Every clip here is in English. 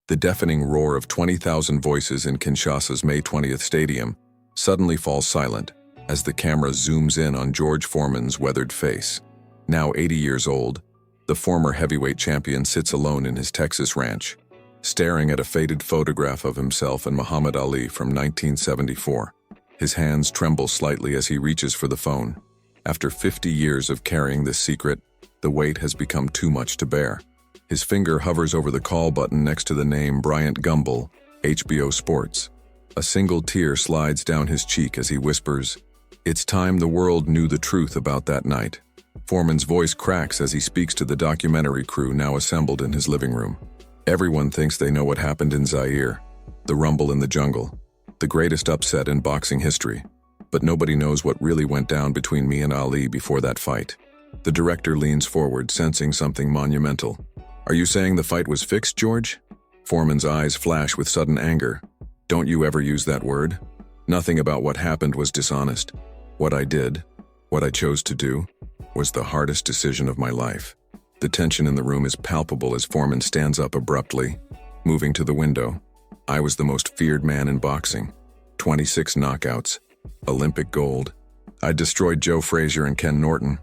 The deafening roar of 20,000 voices in Kinshasa's May 20th stadium suddenly falls silent as the camera zooms in on George Foreman's weathered face. Now 80 years old, the former heavyweight champion sits alone in his Texas ranch, staring at a faded photograph of himself and Muhammad Ali from 1974. His hands tremble slightly as he reaches for the phone. After 50 years of carrying this secret, the weight has become too much to bear. His finger hovers over the call button next to the name Bryant Gumbel, HBO Sports. A single tear slides down his cheek as he whispers, "It's time the world knew the truth about that night." Foreman's voice cracks as he speaks to the documentary crew now assembled in his living room. Everyone thinks they know what happened in Zaire, the rumble in the jungle, the greatest upset in boxing history. But nobody knows what really went down between me and Ali before that fight. The director leans forward, sensing something monumental. "Are you saying the fight was fixed, George?" Foreman's eyes flash with sudden anger. "Don't you ever use that word? Nothing about what happened was dishonest. What I did, what I chose to do, was the hardest decision of my life." The tension in the room is palpable as Foreman stands up abruptly, moving to the window. "I was the most feared man in boxing. 26 knockouts, Olympic gold. I destroyed Joe Frazier and Ken Norton,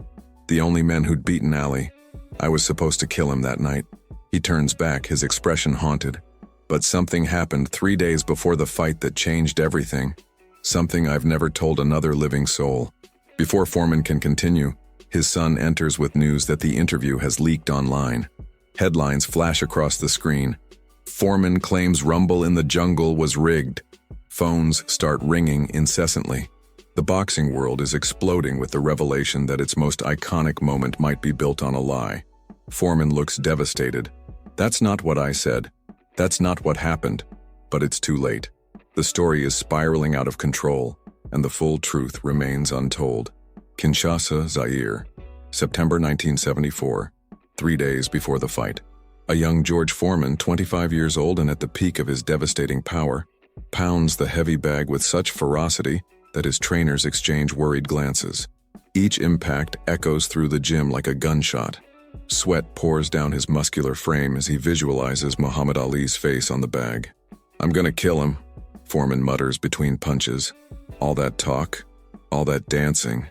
the only men who'd beaten Ali. I was supposed to kill him that night." He turns back, his expression haunted. "But something happened 3 days before the fight that changed everything. Something I've never told another living soul." Before Foreman can continue, his son enters with news that the interview has leaked online. Headlines flash across the screen. "Foreman claims Rumble in the Jungle was rigged." Phones start ringing incessantly. The boxing world is exploding with the revelation that its most iconic moment might be built on a lie. Foreman looks devastated. "That's not what I said. That's not what happened." But it's too late. The story is spiraling out of control, and the full truth remains untold. Kinshasa, Zaire, September 1974, 3 days before the fight. A young George Foreman, 25 years old and at the peak of his devastating power, pounds the heavy bag with such ferocity that his trainers exchange worried glances. Each impact echoes through the gym like a gunshot. Sweat pours down his muscular frame as he visualizes Muhammad Ali's face on the bag. "I'm gonna kill him," Foreman mutters between punches. "All that talk, all that dancing,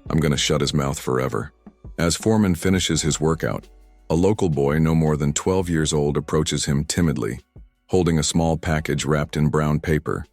I'm gonna shut his mouth forever." As Foreman finishes his workout, a local boy no more than 12 years old approaches him timidly, holding a small package wrapped in brown paper.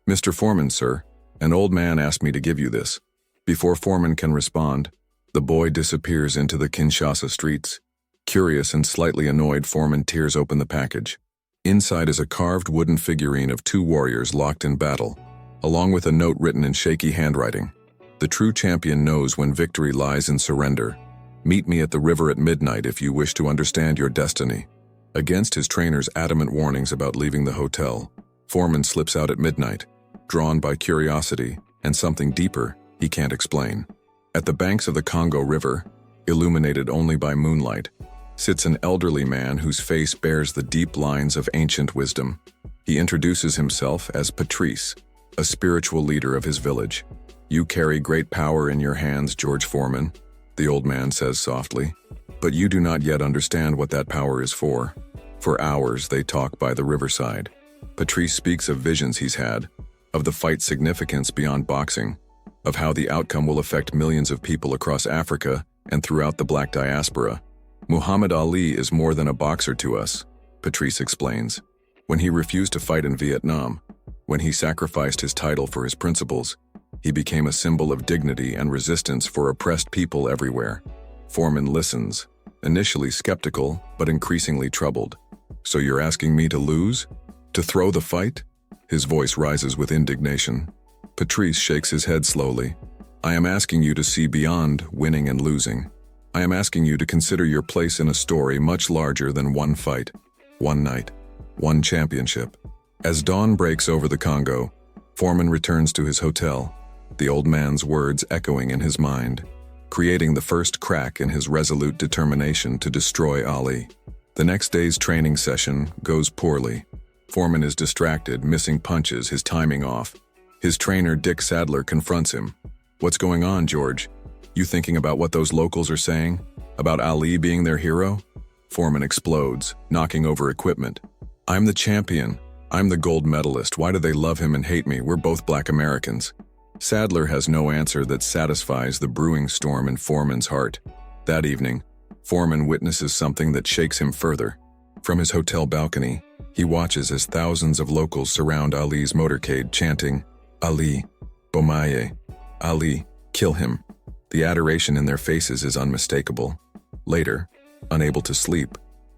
"Mr. Foreman, sir, an old man asked me to give you this." Before Foreman can respond, the boy disappears into the Kinshasa streets. Curious and slightly annoyed, Foreman tears open the package. Inside is a carved wooden figurine of 2 warriors locked in battle, along with a note written in shaky handwriting. "The true champion knows when victory lies in surrender. Meet me at the river at midnight if you wish to understand your destiny." Against his trainer's adamant warnings about leaving the hotel, Foreman slips out at midnight, drawn by curiosity and something deeper he can't explain. At the banks of the Congo River, illuminated only by moonlight, sits an elderly man whose face bears the deep lines of ancient wisdom. He introduces himself as Patrice, a spiritual leader of his village. "You carry great power in your hands, George Foreman," the old man says softly. "But you do not yet understand what that power is for." For hours they talk by the riverside. Patrice speaks of visions he's had, of the fight's significance beyond boxing, of how the outcome will affect millions of people across Africa and throughout the Black diaspora. "Muhammad Ali is more than a boxer to us," Patrice explains. "When he refused to fight in Vietnam, when he sacrificed his title for his principles, he became a symbol of dignity and resistance for oppressed people everywhere." Foreman listens, initially skeptical but increasingly troubled. "So you're asking me to lose? To throw the fight?" His voice rises with indignation. Patrice shakes his head slowly. "I am asking you to see beyond winning and losing. I am asking you to consider your place in a story much larger than one fight, one night, one championship." As dawn breaks over the Congo, Foreman returns to his hotel, the old man's words echoing in his mind, creating the first crack in his resolute determination to destroy Ali. The next day's training session goes poorly. Foreman is distracted, missing punches, his timing off. His trainer, Dick Sadler, confronts him. "What's going on, George? You thinking about what those locals are saying? About Ali being their hero?" Foreman explodes, knocking over equipment. I'm the champion. I'm the gold medalist. Why do they love him and hate me? We're both Black Americans. Sadler has no answer that satisfies the brewing storm in Foreman's heart. That evening, Foreman witnesses something that shakes him further. From his hotel balcony, he watches as thousands of locals surround Ali's motorcade chanting, "Ali, Bomaye, Ali, kill him." The adoration in their faces is unmistakable. Later, unable to sleep,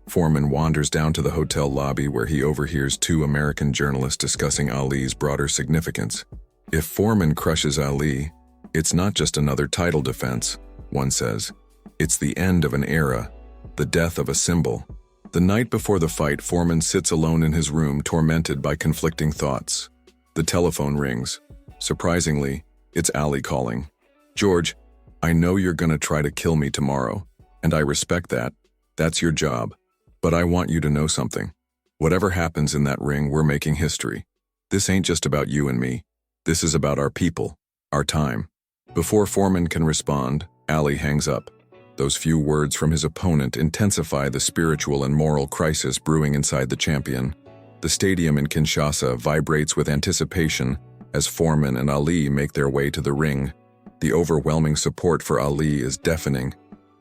Foreman wanders down to the hotel lobby where he overhears two American journalists discussing Ali's broader significance. If Foreman crushes Ali, it's not just another title defense, one says. It's the end of an era, the death of a symbol. The night before the fight, Foreman sits alone in his room, tormented by conflicting thoughts. The telephone rings. Surprisingly, it's Ali calling. "George, I know you're gonna try to kill me tomorrow, and I respect that. That's your job. But I want you to know something. Whatever happens in that ring, we're making history. This ain't just about you and me. This is about our people, our time." Before Foreman can respond, Ali hangs up. Those few words from his opponent intensify the spiritual and moral crisis brewing inside the champion. The stadium in Kinshasa vibrates with anticipation as Foreman and Ali make their way to the ring. The overwhelming support for Ali is deafening.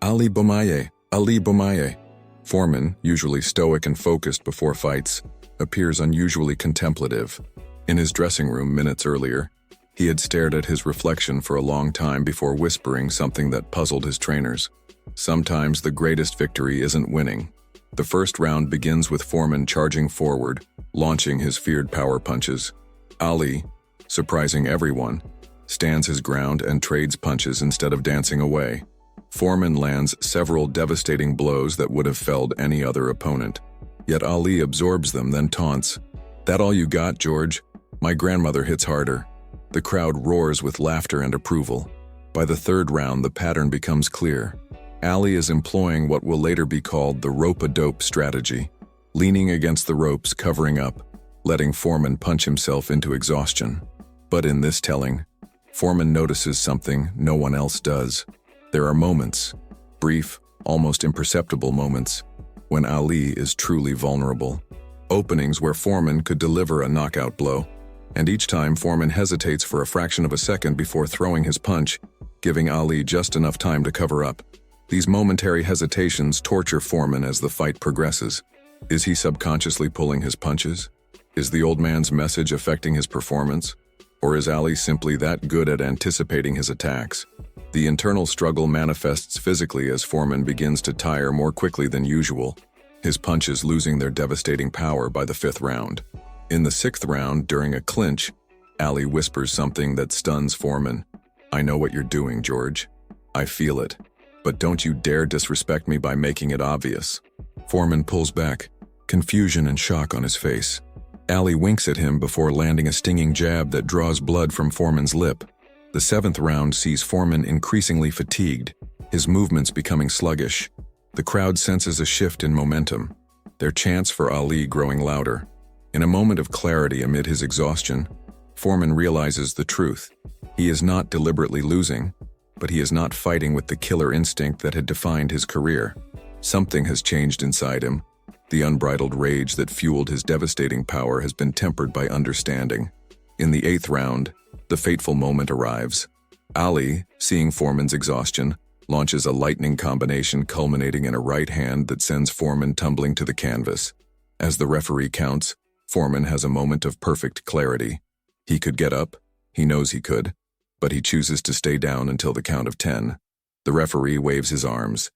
"Ali Bomaye, Ali Bomaye." Foreman, usually stoic and focused before fights, appears unusually contemplative. In his dressing room minutes earlier, he had stared at his reflection for a long time before whispering something that puzzled his trainers. Sometimes the greatest victory isn't winning. The first round begins with Foreman charging forward, launching his feared power punches. Ali, surprising everyone, stands his ground and trades punches instead of dancing away. Foreman lands several devastating blows that would have felled any other opponent. Yet Ali absorbs them, then taunts, "That all you got, George? My grandmother hits harder." The crowd roars with laughter and approval. By the third round, the pattern becomes clear. Ali is employing what will later be called the rope-a-dope strategy, leaning against the ropes, covering up, letting Foreman punch himself into exhaustion. But in this telling, Foreman notices something no one else does. There are moments, brief, almost imperceptible moments, when Ali is truly vulnerable. Openings where Foreman could deliver a knockout blow, and each time Foreman hesitates for a fraction of a second before throwing his punch, giving Ali just enough time to cover up. These momentary hesitations torture Foreman as the fight progresses. Is he subconsciously pulling his punches? Is the old man's message affecting his performance? Or is Ali simply that good at anticipating his attacks? The internal struggle manifests physically as Foreman begins to tire more quickly than usual, his punches losing their devastating power by the fifth round. In the sixth round, during a clinch, Ali whispers something that stuns Foreman. "I know what you're doing, George. I feel it. But don't you dare disrespect me by making it obvious." Foreman pulls back, confusion and shock on his face. Ali winks at him before landing a stinging jab that draws blood from Foreman's lip. The seventh round sees Foreman increasingly fatigued, his movements becoming sluggish. The crowd senses a shift in momentum, their chants for Ali growing louder. In a moment of clarity amid his exhaustion, Foreman realizes the truth. He is not deliberately losing, but he is not fighting with the killer instinct that had defined his career. Something has changed inside him. The unbridled rage that fueled his devastating power has been tempered by understanding. In the eighth round, the fateful moment arrives. Ali, seeing Foreman's exhaustion, launches a lightning combination culminating in a right hand that sends Foreman tumbling to the canvas. As the referee counts, Foreman has a moment of perfect clarity. He could get up, he knows he could, but he chooses to stay down until the count of 10. The referee waves his arms.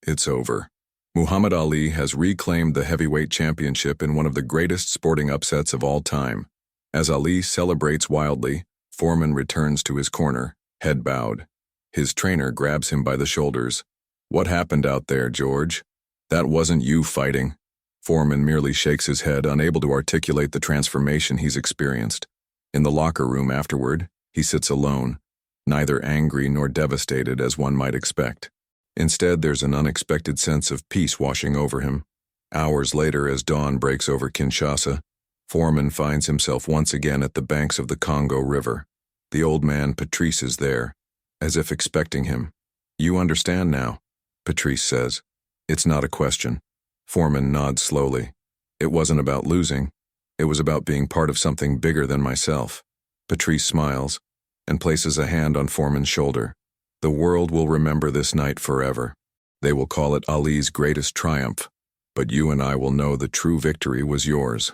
It's over. Muhammad Ali has reclaimed the heavyweight championship in one of the greatest sporting upsets of all time. As Ali celebrates wildly, Foreman returns to his corner, head bowed. His trainer grabs him by the shoulders. "What happened out there, George? That wasn't you fighting." Foreman merely shakes his head, unable to articulate the transformation he's experienced. In the locker room afterward, he sits alone, neither angry nor devastated as one might expect. Instead, there's an unexpected sense of peace washing over him. Hours later, as dawn breaks over Kinshasa, Foreman finds himself once again at the banks of the Congo River. The old man, Patrice, is there, as if expecting him. "You understand now," Patrice says. "It's not a question." Foreman nods slowly. It wasn't about losing. It was about being part of something bigger than myself. Patrice smiles and places a hand on Foreman's shoulder. The world will remember this night forever. They will call it Ali's greatest triumph, but you and I will know the true victory was yours.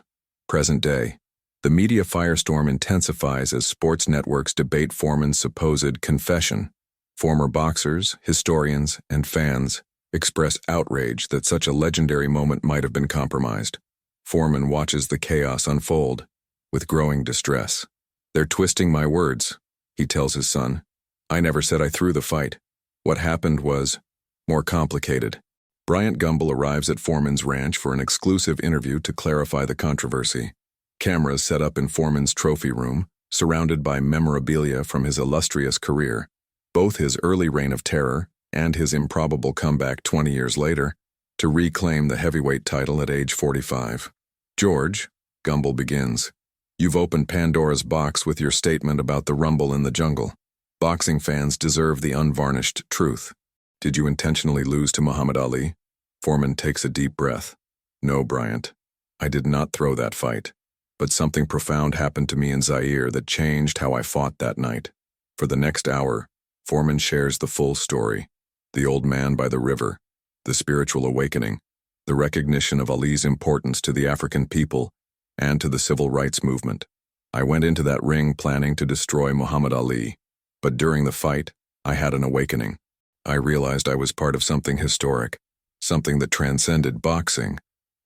Present day. The media firestorm intensifies as sports networks debate Foreman's supposed confession. Former boxers, historians, and fans express outrage that such a legendary moment might have been compromised. Foreman watches the chaos unfold with growing distress. "They're twisting my words," he tells his son. "I never said I threw the fight. What happened was more complicated." Bryant Gumbel arrives at Foreman's ranch for an exclusive interview to clarify the controversy. Cameras set up in Foreman's trophy room, surrounded by memorabilia from his illustrious career, both his early reign of terror and his improbable comeback 20 years later to reclaim the heavyweight title at age 45. "George," Gumbel begins, "you've opened Pandora's box with your statement about the rumble in the jungle. Boxing fans deserve the unvarnished truth. Did you intentionally lose to Muhammad Ali?" Foreman takes a deep breath. "No, Bryant. I did not throw that fight. But something profound happened to me in Zaire that changed how I fought that night." For the next hour, Foreman shares the full story. The old man by the river, the spiritual awakening, the recognition of Ali's importance to the African people and to the civil rights movement. "I went into that ring planning to destroy Muhammad Ali, but during the fight, I had an awakening. I realized I was part of something historic, something that transcended boxing."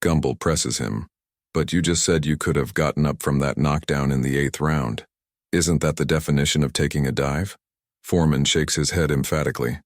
Gumbel presses him. "But you just said you could have gotten up from that knockdown in the 8th round. Isn't that the definition of taking a dive?" Foreman shakes his head emphatically.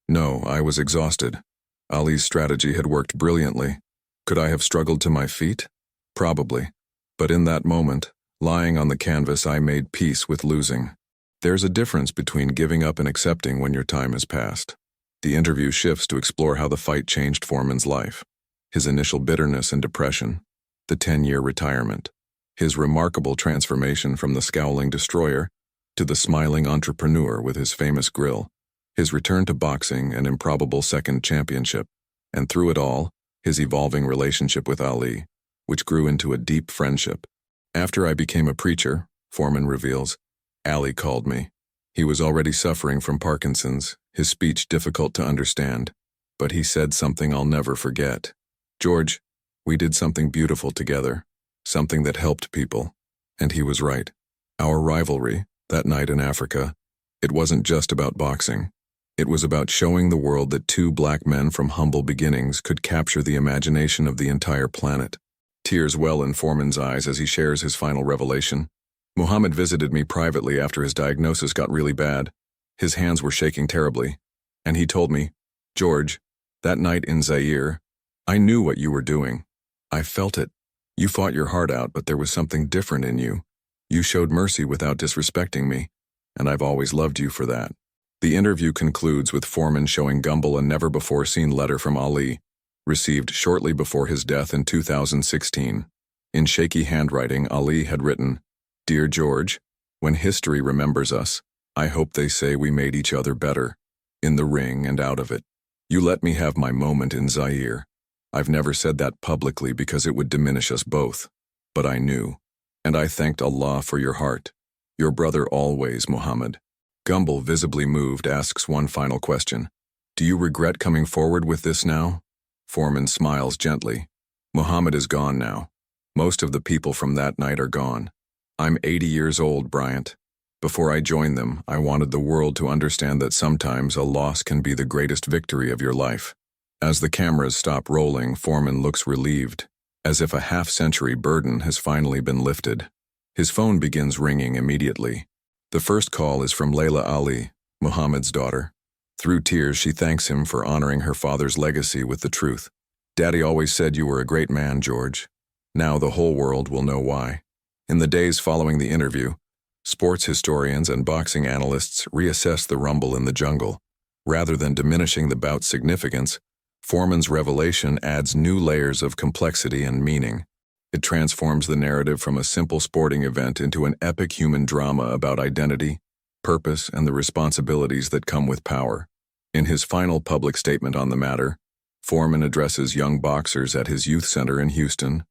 "No, I was exhausted. Ali's strategy had worked brilliantly. Could I have struggled to my feet? Probably. But in that moment, lying on the canvas, I made peace with losing. There's a difference between giving up and accepting when your time has passed." The interview shifts to explore how the fight changed Foreman's life. His initial bitterness and depression, the 10-year retirement, his remarkable transformation from the scowling destroyer to the smiling entrepreneur with his famous grill, his return to boxing, an improbable second championship, and through it all, his evolving relationship with Ali, which grew into a deep friendship. "After I became a preacher," Foreman reveals, "Ali called me. He was already suffering from Parkinson's, his speech difficult to understand, but he said something I'll never forget. 'George, we did something beautiful together, something that helped people.' And he was right. Our rivalry, that night in Africa, it wasn't just about boxing. It was about showing the world that two black men from humble beginnings could capture the imagination of the entire planet." Tears well in Foreman's eyes as he shares his final revelation. "Muhammad visited me privately after his diagnosis got really bad. His hands were shaking terribly. And he told me, 'George, that night in Zaire, I knew what you were doing. I felt it. You fought your heart out, but there was something different in you. You showed mercy without disrespecting me, and I've always loved you for that.'" The interview concludes with Foreman showing Gumbel a never-before-seen letter from Ali, received shortly before his death in 2016. In shaky handwriting, Ali had written, "Dear George, when history remembers us, I hope they say we made each other better, in the ring and out of it. You let me have my moment in Zaire. I've never said that publicly because it would diminish us both, but I knew, and I thanked Allah for your heart. Your brother always, Muhammad." Gumbel, visibly moved, asks one final question. "Do you regret coming forward with this now?" Foreman smiles gently. "Muhammad is gone now. Most of the people from that night are gone. I'm 80 years old, Bryant. Before I joined them, I wanted the world to understand that sometimes a loss can be the greatest victory of your life." As the cameras stop rolling, Foreman looks relieved, as if a half-century burden has finally been lifted. His phone begins ringing immediately. The first call is from Layla Ali, Muhammad's daughter. Through tears, she thanks him for honoring her father's legacy with the truth. "Daddy always said you were a great man, George. Now the whole world will know why." In the days following the interview, sports historians and boxing analysts reassess the rumble in the jungle. Rather than diminishing the bout's significance, Foreman's revelation adds new layers of complexity and meaning. It transforms the narrative from a simple sporting event into an epic human drama about identity, purpose, and the responsibilities that come with power. In his final public statement on the matter, Foreman addresses young boxers at his youth center in Houston,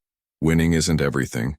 Winning isn't everything.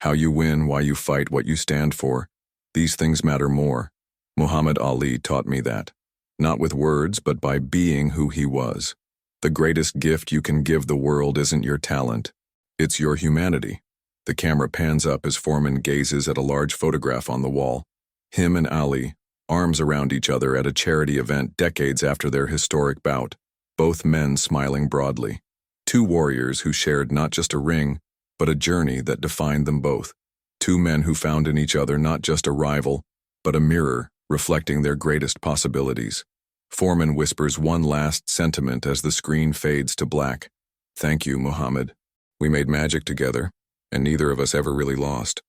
How you win, why you fight, what you stand for. These things matter more. Muhammad Ali taught me that. Not with words, but by being who he was. The greatest gift you can give the world isn't your talent. It's your humanity. The camera pans up as Foreman gazes at a large photograph on the wall. Him and Ali, arms around each other at a charity event decades after their historic bout, both men smiling broadly. Two warriors who shared not just a ring, but a journey that defined them both. Two men who found in each other not just a rival, but a mirror reflecting their greatest possibilities. Foreman whispers one last sentiment as the screen fades to black. Thank you, Muhammad. We made magic together, and neither of us ever really lost.